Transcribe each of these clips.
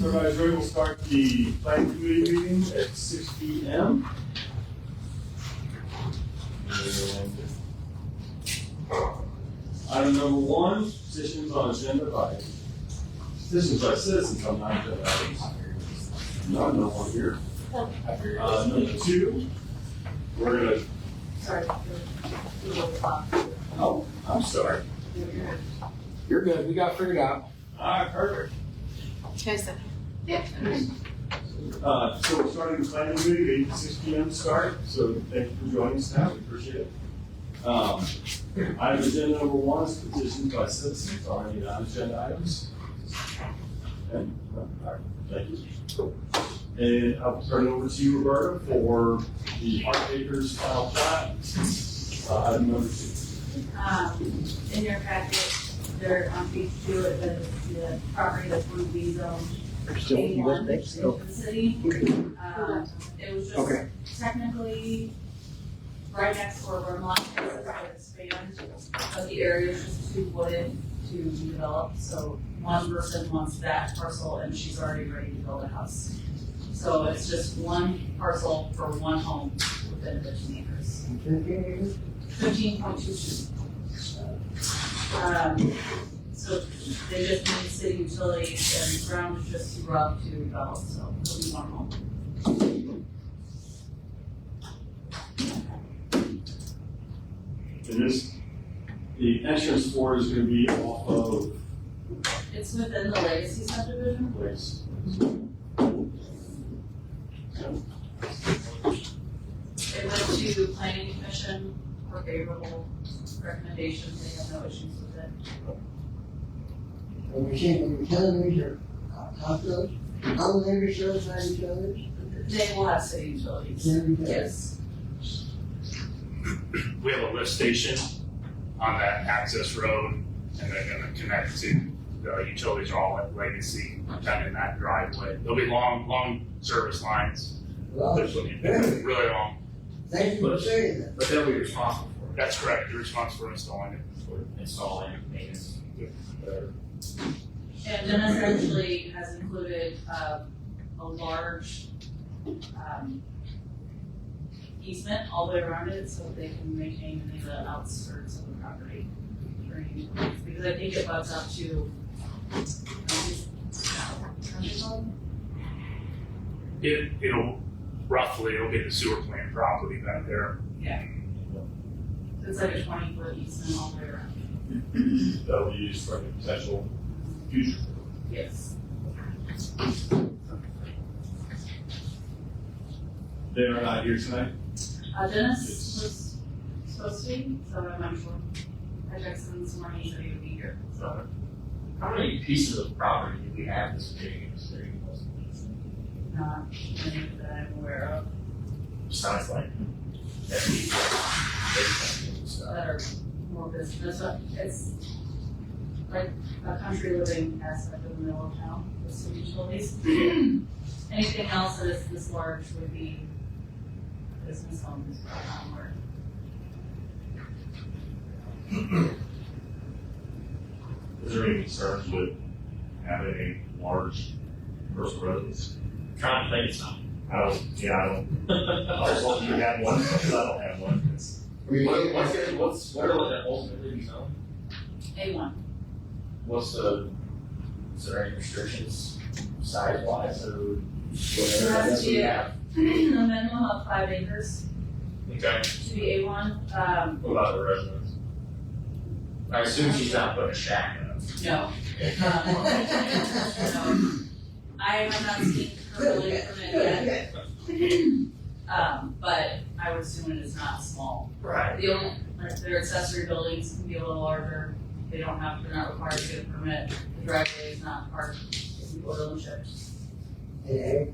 everybody's ready, we'll start the planning committee meeting at 6 p.m. And item number 1, petitions on agenda by citizens on non-agenda items. No one here. Number 2, we're gonna. Sorry. Oh, I'm sorry. You're good. We got it figured out. All right, perfect. Yeah. So we're starting the planning committee, 8 to 6 p.m. start, so thank you for joining us now, we appreciate it. Item agenda number 1 is petitions by citizens on any non-agenda items. Okay. All right. Thank you. And I'll turn it over to you, Roberta, for the Heart Acres final plat, item number 2. In your packet, there on page 2, it says the property that's going to be zoned A1 in the city. It was just technically right next to where Vermont is, but expand, but the area is just too wooded to be developed. So one person wants that parcel and she's already ready to build a house. So it's just one parcel for one home within 15 acres. 15.22. So they just need city utilities and the ground is just too rough to develop, so it'll be one home. And the entrance for it is going to be off of It's within the legacy subdivision. place. It went to the planning commission for favorable recommendations, they have no issues with it. And we can't, we tell them these are hospitals, how will they be served by each other? They will have city utilities, yes. We have a lift station on that access road, and they're gonna connect to the utilities are all at Legacy, kind of in that driveway. There'll be long service lines, Well, really long. thank you for saying that. But they'll be responsible for it. That's correct, you're responsible for installing it. For installing, maintenance, whatever. And Dennis actually has included a large easement all the way around it so they can maintain any of the outskirts of the property. Because I think it butts up to It'll be the sewer plant property back there. It's like a 20-foot easement all the way around. That'll be used for any potential future. Yes. They are not here tonight. Dennis was supposed to be, so I'm not sure. I texted him this morning, he said he would be here, so. How many pieces of property do we have this big in the city? Not many that I'm aware of Sounds like every that are more business. It's like a country living aspect of the middle of town, with some utilities. Anything else that is this large would be business homes, onward. Is there any concerns with having a large personal residence? Trying to think of something. I don't. I just want you to have one, because I don't have one. What are the ultimately zone? A1. Is there any restrictions size wise or It has to be a minimum of 5 acres Okay. to be A1. What about the residents? I assume she's not putting a shack in it. No. No. I have not seen her building permit yet. But I would assume it is not small. Right. The only, their accessory buildings can be a little larger. They're not required to get a permit. The driveway is not part of the oil and chips. Yeah.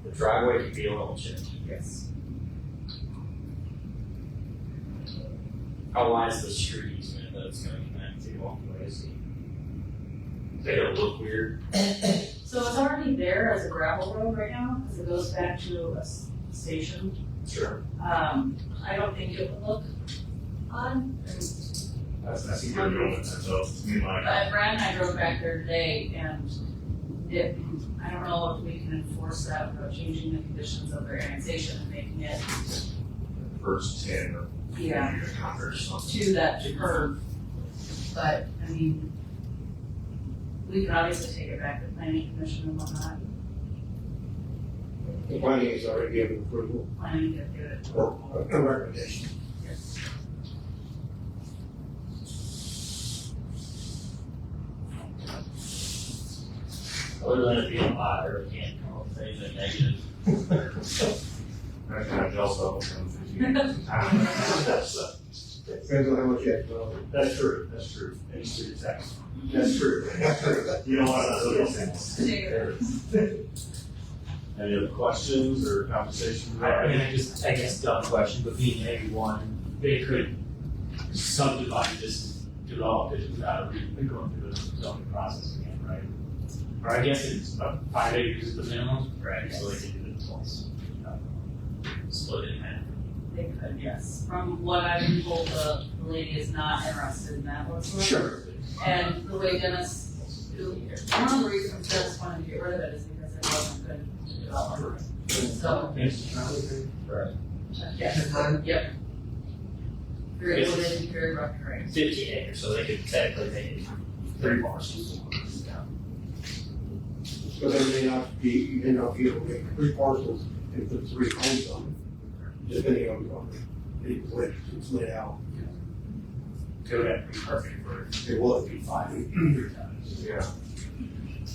The driveway could be a little chipped. Yes. How wide is the street easement that it's going to connect to along the way? Is it look weird? So it's already there as a gravel road right now, because it goes back to a station. Sure. I don't think it would look odd. I see where you're going with that, so, I mean, like, Brad and I drove back there today, and I don't know if we can enforce that without changing the conditions of their annexation and making it, the first 10 or yeah, or something. to that curve. But, I mean, we could obviously take it back to planning commission and whatnot, The planning is already given approval planning to do it. or a recommendation. Yes. Other than it being a lot, or can't come up with anything negative. That's kind of jealous of them, 15 years of time. Depends on how much you have to develop. That's true, and street tax. That's true. You don't want to know those things. Any other questions or conversations? I mean, I guess dumb question, but being A1, they could subdivide this and develop it without going through the zoning process again, right? Or I guess it's about 5 acres is the minimum, right? So they could do it twice. Split it in half. They could, yes. From what I've been told, the lady is not interested in that whatsoever. Sure. And the way Dennis, one of the reasons Dennis wanted to get rid of it is because it wasn't good to develop. So, yes, yep. Very wooded, very rough terrain. 15 acres, so they could technically make it 3 parcels. So there may not be, you may not be able to make 3 parcels and put 3 homes on it, depending on the it's laid out. It would have to be perfect for It will be 5. 3 times. Yeah.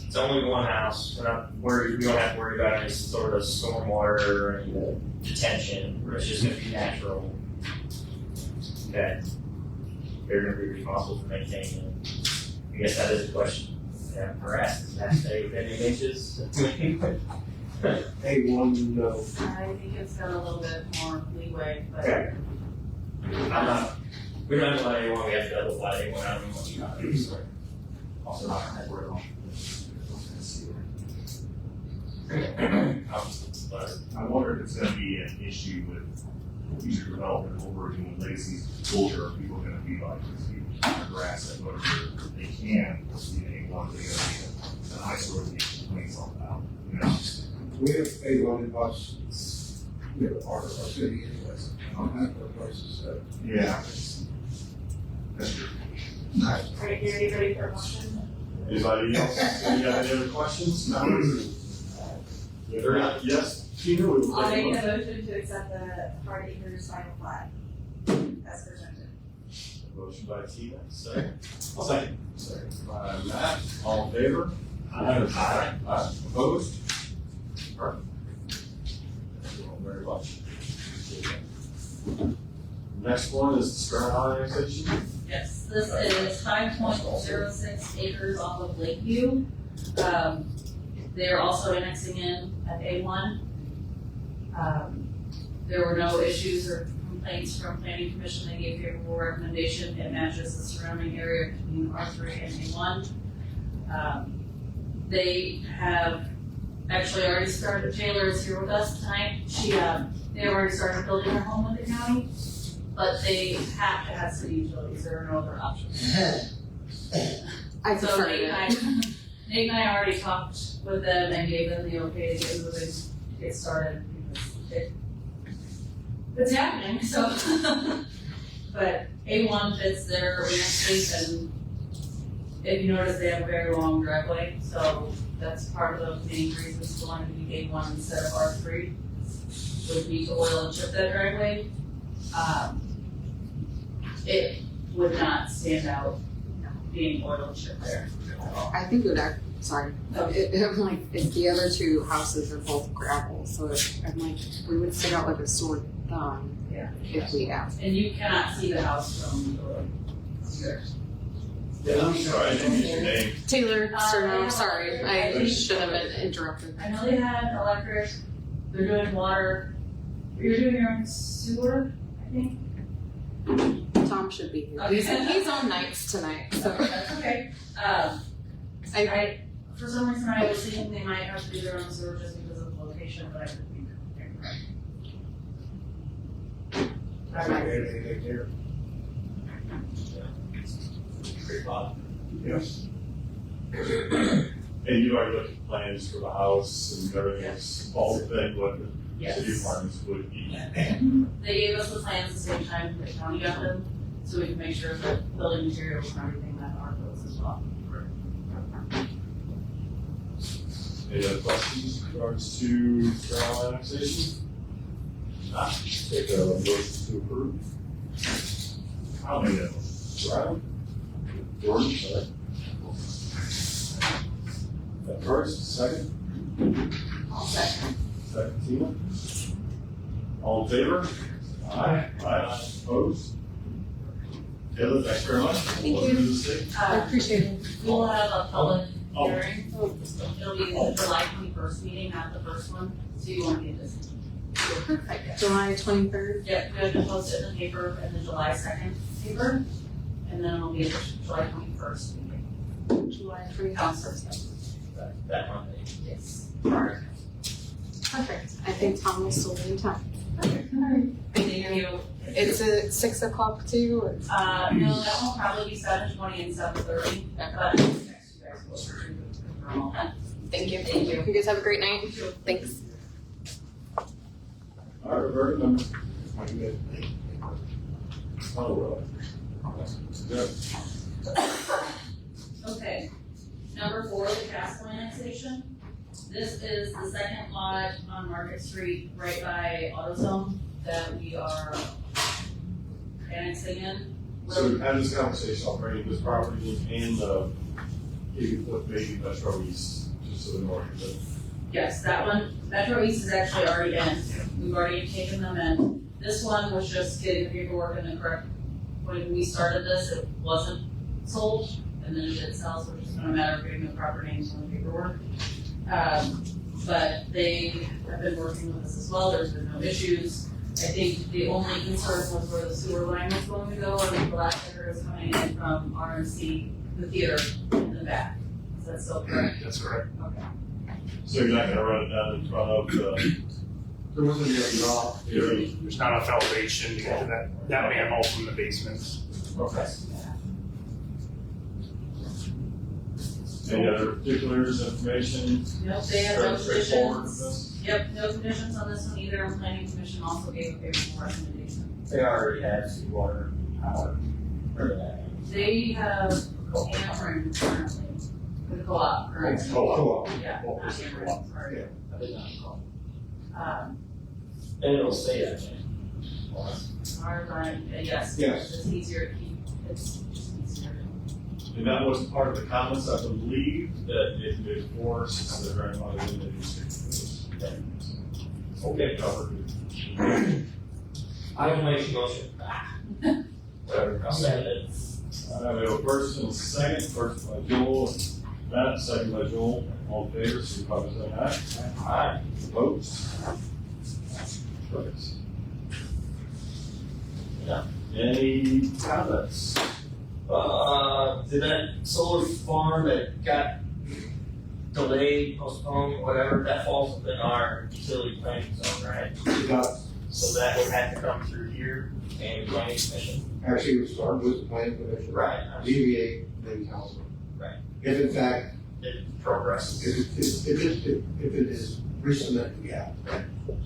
It's only one house, we don't have to worry about any sort of stormwater or any detention, or it's just gonna be natural. That they're gonna be responsible for maintaining it. I guess that is the question. Yeah, harass, does that stay within the inches? A1, no. I think it's got a little bit more leeway, but Okay. I'm not, we don't have to let anyone, we have to double let anyone, I don't know what you got to do, so. Also not that word on. But I wonder if it's gonna be an issue with future development over in Lacey's culture, are people gonna be like, grass and whatever they can, you know, one thing that an eyesore that you complain about, you know? We have A1 in bus, we have a part of our city anyways, on that for places, so. Yeah. That's true. Alright, you ready for a motion? Anybody else? Any other questions? No? Yes, Tina, we will I'll take a make a motion. motion to accept the Hard Acres final plat as presented. Motion by Tina, Second. second. Second by Matt, all in favor? Aye. Opposed? Perfect. Thank you all very much. Next one is the Stern annexation. Yes, this is 5.06 acres off of Lakeview. They're also annexing in at A1. There were no issues or complaints from planning commission. They gave favorable recommendation. It matches the surrounding area between R3 and A1. They have actually already started, Taylor is here with us tonight. They have already started building their home with the county, but they have to have city utilities. There are no other options. I So prefer Nate it. Nate and I already talked with them and gave them the okay to get moving, get started, because it's happening, so. But A1 fits their landscape, and if you notice, they have a very long driveway, so that's part of the main reasons for wanting to be A1 instead of R3, would be to oil and chip that driveway. It would not stand out being oil and chip there. I think it would act, sorry. Okay. I'm like, if the other 2 houses are both gravel, so I'm like, we would stick out like a sore thumb. Yeah. If we asked. And you cannot see the house from the road. Here. Yeah, I'm sorry, I didn't get your name. Taylor, yeah. sorry, I should have been interrupted. I know they had electric, they're doing water, you're doing your own sewer, I think? Tom should be here. Okay. He's on nights tonight, so. That's okay. I, for some reason, I was thinking they might have to do their own sewer just because of the location, but I could be incorrect. I don't have anything there. Great thought. Yes. And you already looked at plans for the house and everything else, all the thing, what the city Yes. apartments would be. They gave us the plans the same time the county got them, so we can make sure that building materials and everything that are those as well. Any other questions in regards to Carroll annexation? Take a motion to approve. I'll make that. Riley? Jordan, sorry. That first, second? I'll second. Second, Tina? All in favor? Aye. Aye. Opposed? Taylor, thanks very much. Thank Welcome to you. the state. I appreciate it. We'll have a public Oh. hearing. It'll be the July 21st meeting, not the first one, so you won't get this. Perfect. July 23rd. Yep, good to post it in the paper in the July 2nd paper, and then it'll be the July 21st meeting. July 21st. Council. That Monday. Yes. Perfect. I think Tom will still be in town. Thank you. It's at 6 o'clock too. Or? No, that will probably be 7:20 and 7:30, but I'll text you guys closer to confirm all that. Thank you. Thank you. You guys have a great night. Thanks. All right, Roberta, number. Oh, really? Good. Okay, number 4, the Castle annexation. This is the second lot on Market Street, right by AutoZone, that we are annexing in. So we've had this conversation, I'll bring this property and the 80-foot baby Metro East, just to the north of it. Yes, that one, Metro East is actually already in. We've already taken them in. This one was just getting the paperwork in the correct, when we started this, it wasn't sold, and then it did sell, so it's just a matter of getting the proper names on the paperwork. But they have been working with us as well, there's been no issues. I think the only concern was where the sewer line was going to go, and the black sugar is coming in from RMC, the theater, in the back. Is that still correct? That's correct. Okay. So you're not gonna run it down in front of the There wasn't a draw. area? There's not enough elevation to get to that manhole from the basement. Okay. Any other particulars, information? Nope, they have no Fairly straightforward with conditions. this? Yep, no conditions on this one either, and planning commission also gave a favorable recommendation. They already have seawater, power, or that. They have Ameren currently, the co-op currently. Co-op. Yeah, What not was it Ameren, co-op? sorry. I did not call. Um, And it'll say that, our line, yes, Yes. it's easier to keep, it's just easier. And that was part of the comments, I believe, that it made force, the grandmother in the district. Okay, covered. I will make a motion. Whatever, I'll second it. All right, we have a first and a second, first by Joel, and Matt, second by Joel, all in favor, signify by saying aye. Aye. Opposed? Perfect. Yeah. Any comments? Did that solar farm that got delayed, postponed, whatever, that falls within our utility planning zone, right? It does. So that would have to come through here and planning commission. Actually, we start with the planning commission. Right. DVA, then council. Right. If in fact, It progresses. if it is re-cement the gap.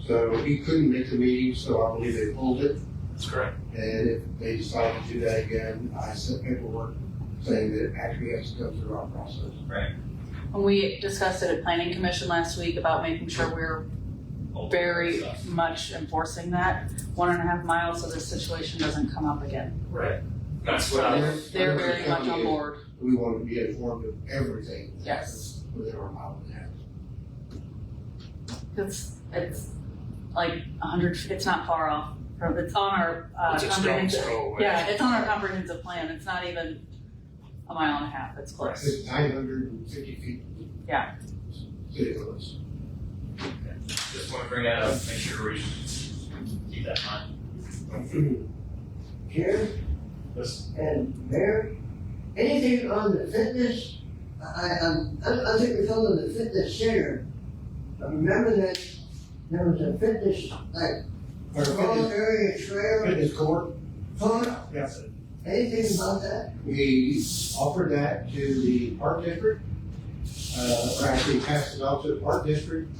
So he couldn't make the meeting, so I believe they pulled it. That's correct. And if they decide to do that again, I sent paperwork saying that it actually has to go through our process. When we discussed it at planning commission last week about making sure we're very much enforcing that 1.5 miles so this situation doesn't come up again. Right. That's what I, They're very much on board. We want to be informed of everything. that Yes. happens within our mile and a half. It's like 100, it's not far off from, it's on our It's a stone's comprehensive. throw away. Yeah, it's on our comprehensive plan. It's not even 1.5 miles. It's close. It's 950 feet. Yeah. City limits. just want to bring that up, make sure we keep that in mind. Chair Yes. and Mayor, anything on the fitness? I'm thinking of the fitness center. I remember that there was a fitness, like, Our small fitness, area trail, fitness court, park. yes, anything about that? We offered that to the park district, or actually passed it out to the park district.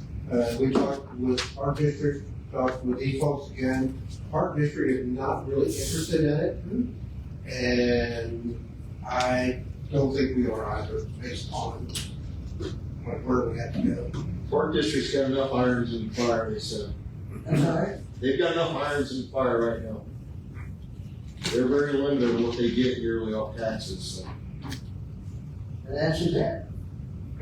We talked with park district, talked with these folks again. Park district is not really interested in it. And I don't think we are either, based on where we have to go. Park District's got enough irons in the fire, they said. I'm sorry? They've got enough irons in the fire right now. They're very limited on what they get yearly off taxes, so. And that's that.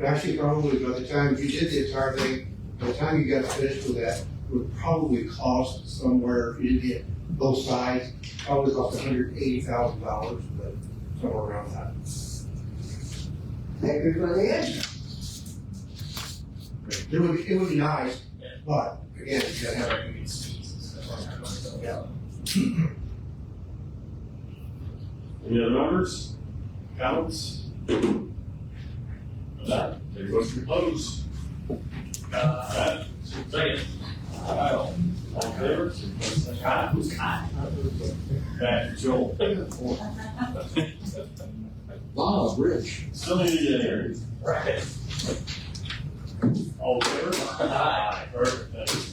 Actually, probably by the time you did the entire thing, by the time you got finished with that, would probably cost somewhere, if you did get both sides, probably cost $180,000, but somewhere around that. Thank you for the answer. It would be nice, but again, you gotta have it. Any other members? Comments? None. Take a motion to close. Matt? Second. Kyle? All in favor? Kyle, who's Kyle? Matt, Joel? Wow, Rich. Still need to get here. Right. All in favor? Aye. Perfect, thanks.